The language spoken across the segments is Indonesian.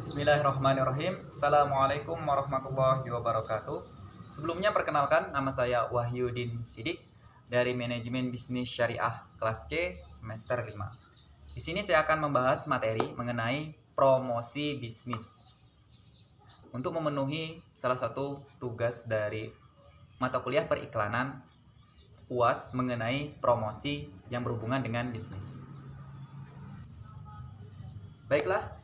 Bismillahirrahmanirrahim. Assalamualaikum warahmatullahi wabarakatuh. Sebelumnya perkenalkan, nama saya Wahyudin Sidik dari Manajemen Bisnis Syariah kelas C semester 5. Di sini saya akan membahas materi mengenai promosi bisnis untuk memenuhi salah satu tugas dari mata kuliah periklanan UAS mengenai promosi yang berhubungan dengan bisnis. Baiklah,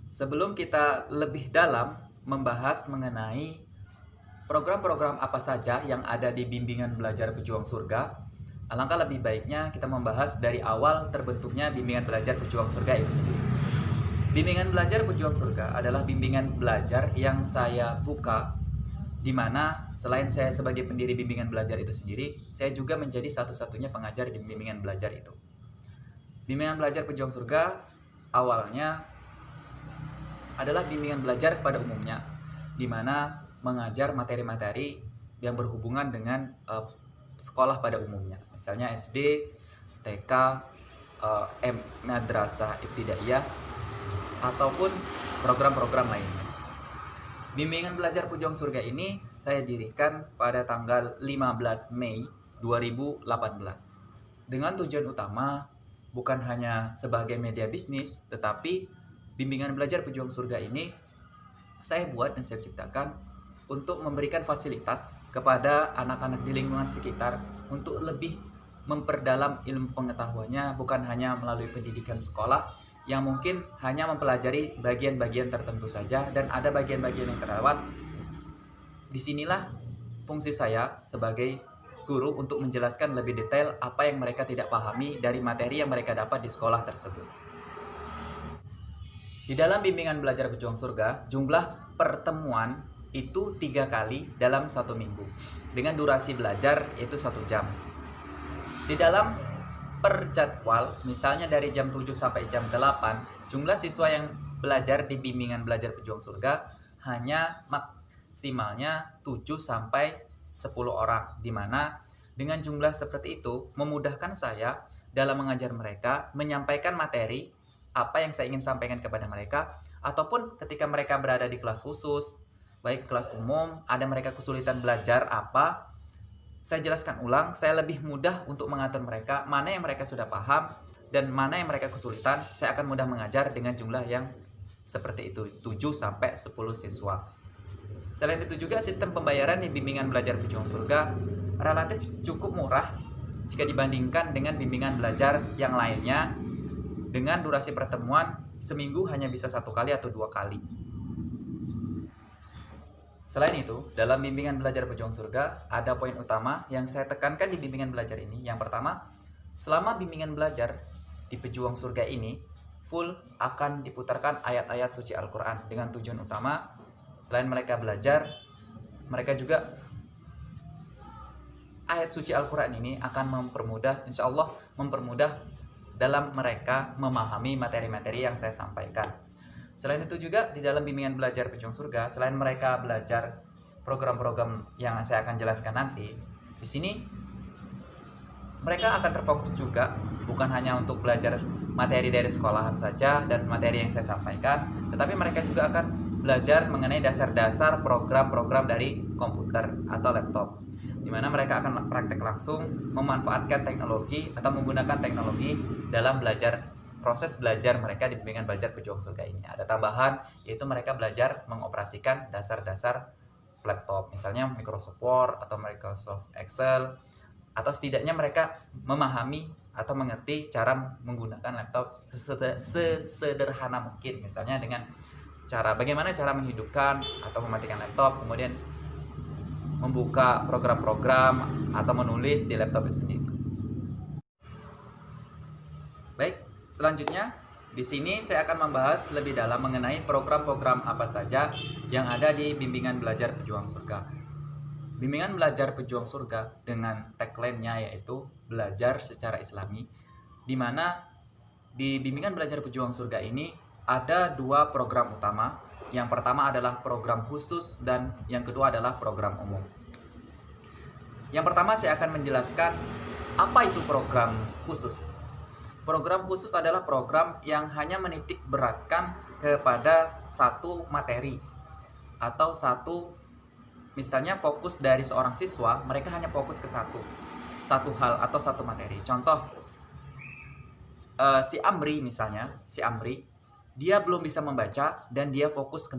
sebelum kita lebih dalam membahas mengenai program-program apa saja yang ada di bimbingan belajar pejuang surga, alangkah lebih baiknya kita membahas dari awal terbentuknya bimbingan belajar pejuang surga itu sendiri. Bimbingan belajar pejuang surga adalah bimbingan belajar yang saya buka, di mana selain saya sebagai pendiri bimbingan belajar itu sendiri, saya juga menjadi satu-satunya pengajar di bimbingan belajar itu. Bimbingan belajar pejuang surga awalnya adalah bimbingan belajar pada umumnya, di mana mengajar materi-materi yang berhubungan dengan sekolah pada umumnya, misalnya SD, TK, madrasah ibtidaiyah, ataupun program-program lainnya. Bimbingan belajar pejuang surga ini saya dirikan pada tanggal 15 Mei 2018 dengan tujuan utama bukan hanya sebagai media bisnis, tetapi bimbingan belajar pejuang surga ini saya buat dan saya ciptakan untuk memberikan fasilitas kepada anak-anak di lingkungan sekitar untuk lebih memperdalam ilmu pengetahuannya, bukan hanya melalui pendidikan sekolah yang mungkin hanya mempelajari bagian-bagian tertentu saja dan ada bagian-bagian yang terlewat. Disinilah fungsi saya sebagai guru untuk menjelaskan lebih detail apa yang mereka tidak pahami dari materi yang mereka dapat di sekolah tersebut. Di dalam bimbingan belajar pejuang surga, jumlah pertemuan itu 3 kali dalam 1 minggu dengan durasi belajar yaitu 1 jam. Di dalam per jadwal, misalnya dari jam 7 sampai jam 8, jumlah siswa yang belajar di bimbingan belajar pejuang surga hanya maksimalnya 7 sampai 10 orang, di mana dengan jumlah seperti itu memudahkan saya dalam mengajar mereka, menyampaikan materi apa yang saya ingin sampaikan kepada mereka, ataupun ketika mereka berada di kelas khusus, baik kelas umum, ada mereka kesulitan belajar apa, saya jelaskan ulang, saya lebih mudah untuk mengatur mereka, mana yang mereka sudah paham dan mana yang mereka kesulitan, saya akan mudah mengajar dengan jumlah yang seperti itu, 7 sampai 10 siswa. Selain itu juga sistem pembayaran di bimbingan belajar pejuang surga relatif cukup murah jika dibandingkan dengan bimbingan belajar yang lainnya, dengan durasi pertemuan seminggu hanya bisa 1 kali atau 2 kali. Selain itu, dalam bimbingan belajar pejuang surga ada poin utama yang saya tekankan di bimbingan belajar ini. Yang pertama, selama bimbingan belajar di pejuang surga ini full akan diputarkan ayat-ayat suci Al-Quran dengan tujuan utama selain mereka belajar, mereka juga ayat suci Al-Quran ini akan mempermudah, insya Allah mempermudah dalam mereka memahami materi-materi yang saya sampaikan. Selain itu juga di dalam bimbingan belajar pejuang surga, selain mereka belajar program-program yang saya akan jelaskan nanti, di sini mereka akan terfokus juga bukan hanya untuk belajar materi dari sekolahan saja dan materi yang saya sampaikan, tetapi mereka juga akan belajar mengenai dasar-dasar program-program dari komputer atau laptop, di mana mereka akan praktek langsung memanfaatkan teknologi atau menggunakan teknologi dalam proses belajar mereka di bimbingan belajar pejuang surga ini. Ada tambahan, yaitu mereka belajar mengoperasikan dasar-dasar laptop, misalnya Microsoft Word atau Microsoft Excel, atau setidaknya mereka memahami atau mengerti cara menggunakan laptop sesederhana mungkin, misalnya dengan bagaimana cara menghidupkan atau mematikan laptop, kemudian membuka program-program atau menulis di laptop itu sendiri. Baik, selanjutnya di sini saya akan membahas lebih dalam mengenai program-program apa saja yang ada di bimbingan belajar pejuang surga. Bimbingan belajar pejuang surga dengan tagline-nya yaitu belajar secara Islami, di mana di bimbingan belajar pejuang surga ini ada 2 program utama. Yang pertama adalah program khusus dan yang kedua adalah program umum. Yang pertama saya akan menjelaskan apa itu program khusus. Program khusus adalah program yang hanya menitik beratkan kepada satu materi atau satu, misalnya fokus dari seorang siswa, mereka hanya fokus ke satu hal atau satu materi. Contoh, si Amri misalnya, dia belum bisa membaca dan dia fokus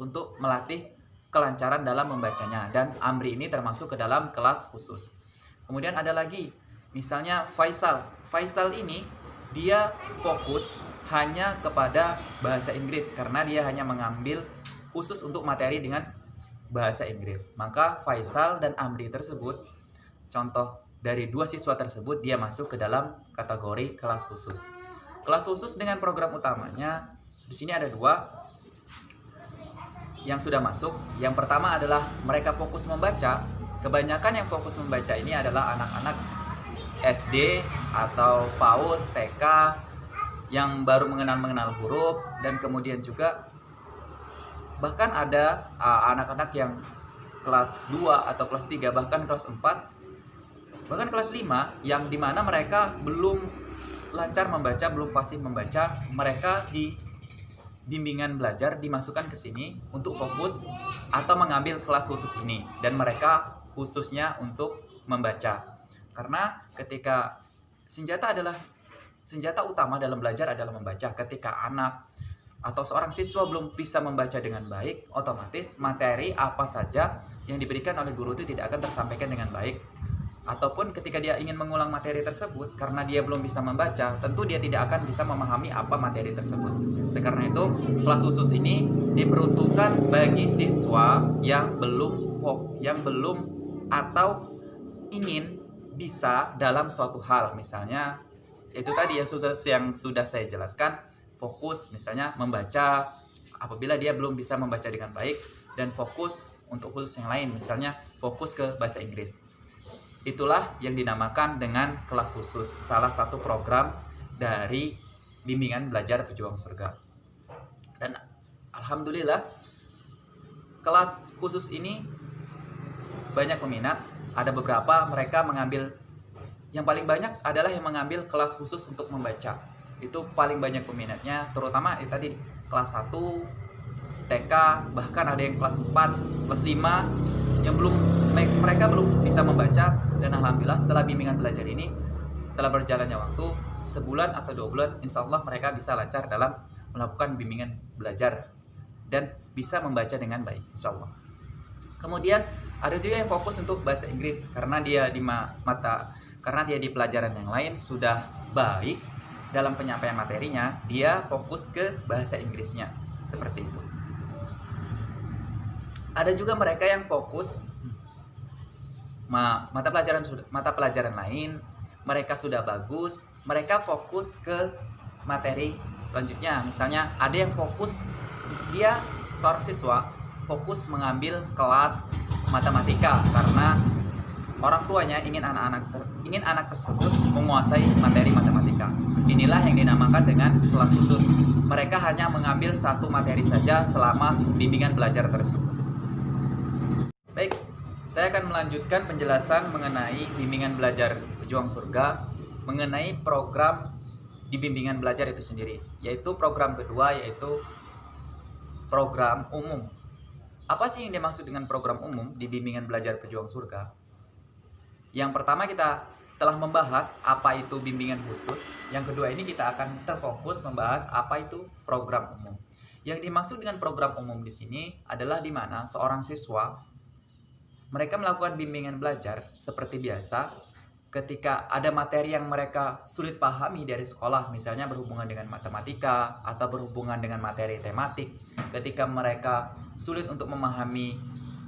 untuk melatih kelancaran dalam membacanya, dan Amri ini termasuk ke dalam kelas khusus. Kemudian ada lagi misalnya Faisal ini dia fokus hanya kepada bahasa Inggris karena dia hanya mengambil khusus untuk materi dengan bahasa Inggris. Maka Faisal dan Amri tersebut, contoh dari dua siswa tersebut, dia masuk ke dalam kategori kelas khusus. Kelas khusus dengan program utamanya di sini ada dua yang sudah masuk. Yang pertama adalah mereka fokus membaca. Kebanyakan yang fokus membaca ini adalah anak-anak SD atau PAUD, TK yang baru mengenal huruf, dan kemudian juga bahkan ada anak-anak yang kelas 2 atau kelas 3, bahkan kelas 4, bahkan kelas 5 yang dimana mereka belum lancar membaca, belum fasih membaca. Mereka di bimbingan belajar dimasukkan ke sini untuk fokus atau mengambil kelas khusus ini, dan mereka khususnya untuk membaca. Karena ketika senjata utama dalam belajar adalah membaca. Ketika anak atau seorang siswa belum bisa membaca dengan baik, otomatis materi apa saja yang diberikan oleh guru itu tidak akan tersampaikan dengan baik. Ataupun ketika dia ingin mengulang materi tersebut, karena dia belum bisa membaca, tentu dia tidak akan bisa memahami apa materi tersebut. Oleh karena itu, kelas khusus ini diperuntukkan bagi siswa yang belum atau ingin bisa dalam suatu hal. Misalnya itu tadi yang sudah saya jelaskan, fokus misalnya membaca apabila dia belum bisa membaca dengan baik, dan fokus untuk khusus yang lain, misalnya fokus ke bahasa Inggris. Itulah yang dinamakan dengan kelas khusus, salah satu program dari bimbingan belajar pejuang surga. Dan alhamdulillah kelas khusus ini banyak peminat. Ada beberapa mereka mengambil, yang paling banyak adalah yang mengambil kelas khusus untuk membaca. Itu paling banyak peminatnya, terutama tadi kelas 1 TK, bahkan ada yang kelas 4, kelas 5 yang mereka belum bisa membaca. Dan alhamdulillah setelah bimbingan belajar ini, setelah berjalannya waktu sebulan atau 2 bulan, insya Allah mereka bisa lancar dalam melakukan bimbingan belajar dan bisa membaca dengan baik, insya Allah. Kemudian ada juga yang fokus untuk bahasa Inggris karena dia di pelajaran yang lain sudah baik dalam penyampaian materinya, dia fokus ke bahasa Inggrisnya, seperti itu. Ada juga mereka yang fokus mata pelajaran lain, mereka sudah bagus, mereka fokus ke materi selanjutnya. Misalnya ada yang fokus, dia seorang siswa fokus mengambil kelas matematika karena orang tuanya ingin anak tersebut menguasai materi matematika. Inilah yang dinamakan dengan kelas khusus. Mereka hanya mengambil satu materi saja selama bimbingan belajar tersebut. Baik, saya akan melanjutkan penjelasan mengenai bimbingan belajar pejuang surga, mengenai program di bimbingan belajar itu sendiri, yaitu program kedua, yaitu program umum. Apa sih yang dimaksud dengan program umum di bimbingan belajar pejuang surga? Yang pertama, kita telah membahas apa itu bimbingan khusus. Yang kedua ini kita akan terfokus membahas apa itu program umum. Yang dimaksud dengan program umum di sini adalah di mana seorang siswa mereka melakukan bimbingan belajar seperti biasa. Ketika ada materi yang mereka sulit pahami dari sekolah, misalnya berhubungan dengan matematika atau berhubungan dengan materi tematik, ketika mereka sulit untuk memahami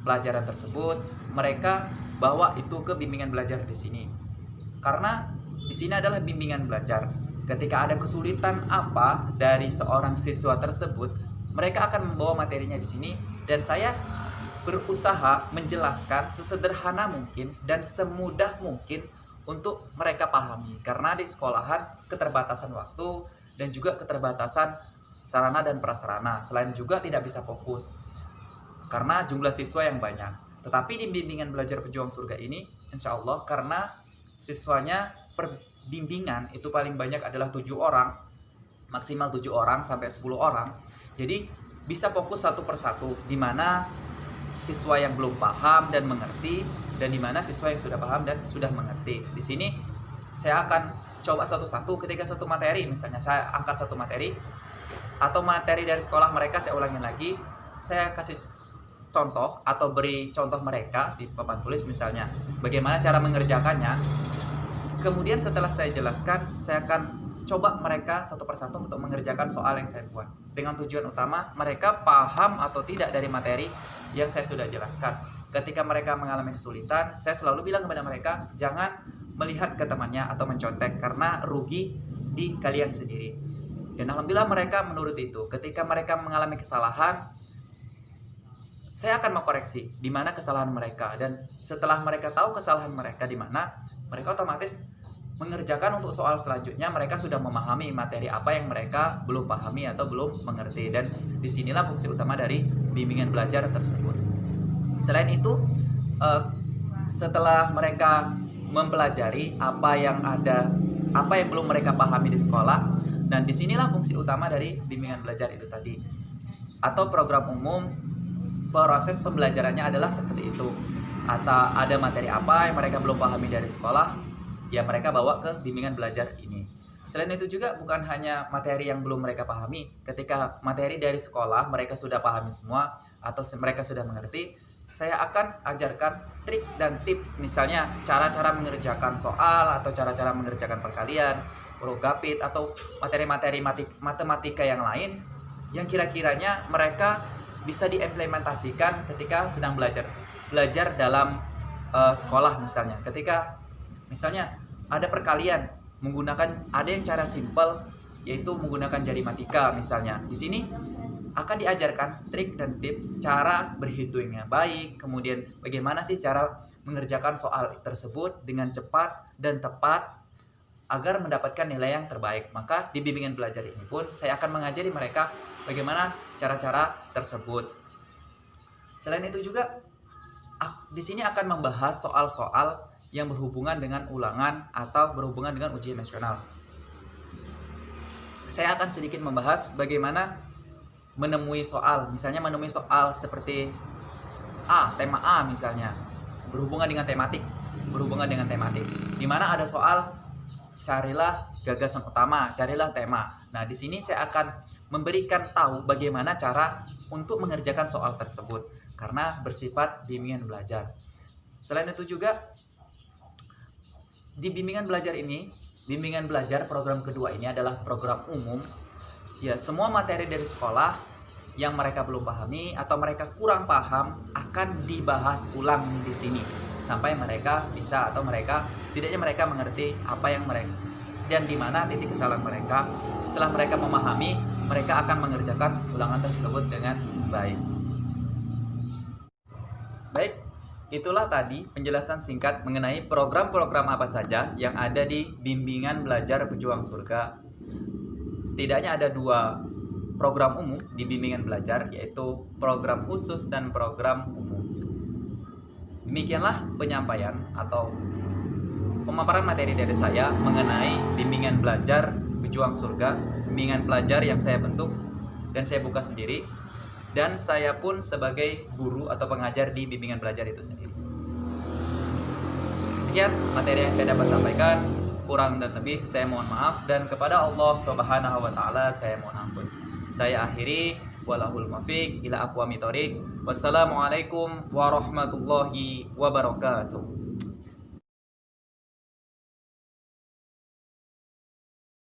pelajaran tersebut, mereka bawa itu ke bimbingan belajar di sini. Karena di sini adalah bimbingan belajar. Ketika ada kesulitan apa dari seorang siswa tersebut, mereka akan membawa materinya di sini, dan saya berusaha menjelaskan sesederhana mungkin dan semudah mungkin untuk mereka pahami. Karena di sekolahan keterbatasan waktu dan juga keterbatasan sarana dan prasarana. Selain juga tidak bisa fokus karena jumlah siswa yang banyak. Tetapi di bimbingan belajar pejuang surga ini, insya Allah karena siswanya per bimbingan itu paling banyak adalah 7 orang, maksimal 7 orang sampai 10 orang. Jadi bisa fokus satu persatu, di mana siswa yang belum paham dan mengerti, dan di mana siswa yang sudah paham dan sudah mengerti. Di sini saya akan coba satu-satu. Ketika satu materi, misalnya saya angkat satu materi atau materi dari sekolah mereka, saya ulangin lagi, saya kasih contoh atau beri contoh mereka di papan tulis misalnya bagaimana cara mengerjakannya. Kemudian setelah saya jelaskan, saya akan coba mereka satu persatu untuk mengerjakan soal yang saya buat, dengan tujuan utama mereka paham atau tidak dari materi yang saya sudah jelaskan. Ketika mereka mengalami kesulitan, saya selalu bilang kepada mereka, jangan melihat ke temannya atau mencontek, karena rugi di kalian sendiri. Dan alhamdulillah mereka menurut itu. Ketika mereka mengalami kesalahan, saya akan mengkoreksi di mana kesalahan mereka, dan setelah mereka tahu kesalahan mereka di mana, mereka otomatis mengerjakan untuk soal selanjutnya. Mereka sudah memahami materi apa yang mereka belum pahami atau belum mengerti, dan disinilah fungsi utama dari bimbingan belajar tersebut. Selain itu, setelah mereka mempelajari apa yang belum mereka pahami di sekolah, dan disinilah fungsi utama dari bimbingan belajar itu tadi, atau program umum. Proses pembelajarannya adalah seperti itu. Atau ada materi apa yang mereka belum pahami dari sekolah, ya mereka bawa ke bimbingan belajar ini. Selain itu juga bukan hanya materi yang belum mereka pahami. Ketika materi dari sekolah mereka sudah pahami semua atau mereka sudah mengerti, saya akan ajarkan trik dan tips, misalnya cara-cara mengerjakan soal atau cara-cara mengerjakan perkalian, progapit, atau materi-materi matematika yang lain yang kira-kiranya mereka bisa diimplementasikan ketika sedang belajar dalam sekolah. Misalnya ketika misalnya ada perkalian menggunakan, ada yang cara simple yaitu menggunakan jari matika misalnya. Di sini akan diajarkan trik dan tips cara berhitungnya baik, kemudian bagaimana sih cara mengerjakan soal tersebut dengan cepat dan tepat agar mendapatkan nilai yang terbaik. Maka di bimbingan belajar ini pun saya akan mengajari mereka bagaimana cara-cara tersebut. Selain itu juga di sini akan membahas soal-soal yang berhubungan dengan ulangan atau berhubungan dengan ujian nasional. Saya akan sedikit membahas bagaimana menemui soal, misalnya menemui soal seperti tema A misalnya, berhubungan dengan tematik, di mana ada soal carilah gagasan utama, carilah tema. Nah, di sini saya akan memberikan tahu bagaimana cara untuk mengerjakan soal tersebut karena bersifat bimbingan belajar. Selain itu juga di bimbingan belajar ini, bimbingan belajar program kedua ini adalah program umum. Ya, semua materi dari sekolah yang mereka belum pahami atau mereka kurang paham akan dibahas ulang di sini sampai mereka bisa, atau setidaknya mereka mengerti apa yang mereka dan di mana titik kesalahan mereka. Setelah mereka memahami, mereka akan mengerjakan ulangan tersebut dengan baik. Baik, itulah tadi penjelasan singkat mengenai program-program apa saja yang ada di bimbingan belajar pejuang surga. Setidaknya ada 2 program umum di bimbingan belajar, yaitu program khusus dan program umum. Demikianlah penyampaian atau pemaparan materi dari saya mengenai bimbingan belajar pejuang surga, bimbingan belajar yang saya bentuk dan saya buka sendiri, dan saya pun sebagai guru atau pengajar di bimbingan belajar itu sendiri. Sekian materi yang saya dapat sampaikan, kurang dan lebih saya mohon maaf, dan kepada Allah Subhanahu wa taala saya mohon ampun. Saya akhiri, walahul muwaffiq ila aqwamit thoriq. Wassalamualaikum warahmatullahi wabarakatuh.